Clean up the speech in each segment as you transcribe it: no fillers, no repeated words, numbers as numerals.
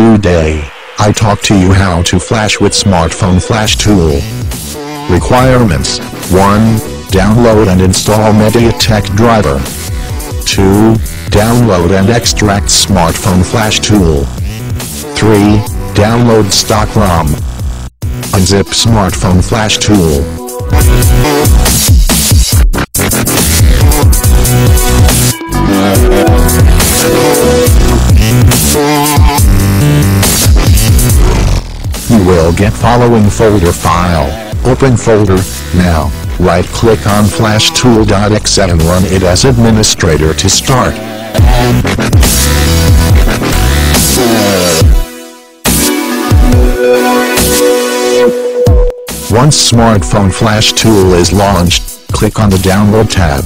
Today, I talk to you how to flash with smartphone FlashTool. Requirements: 1. Download and install MediaTek driver. 2. Download and extract smartphone FlashTool. 3. Download stock ROM. Unzip smartphone FlashTool. You will get following folder file. Open folder, now, right-click on FlashTool.exe and run it as administrator to start. Once smartphone FlashTool is launched, click on the Download tab.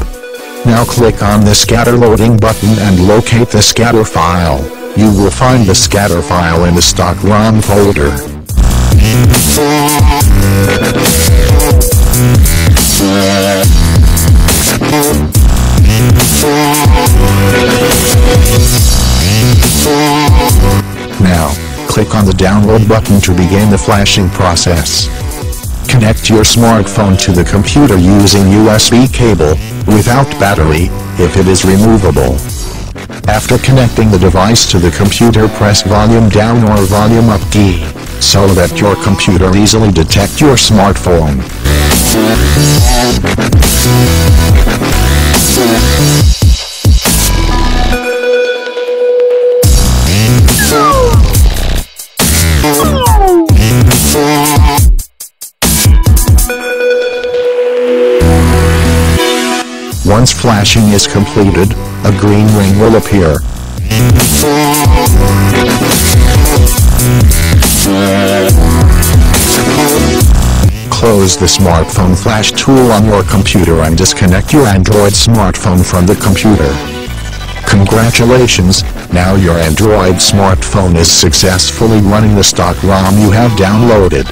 Now click on the Scatter Loading button and locate the scatter file. You will find the scatter file in the stock ROM folder. Now, click on the Download button to begin the flashing process. Connect your smartphone to the computer using USB cable, without battery, if it is removable. After connecting the device to the computer, press volume down or volume up key, so that your computer easily detects your smartphone. Once flashing is completed, a green ring will appear. Close the smartphone FlashTool on your computer and disconnect your Android smartphone from the computer. Congratulations, now your Android smartphone is successfully running the stock ROM you have downloaded.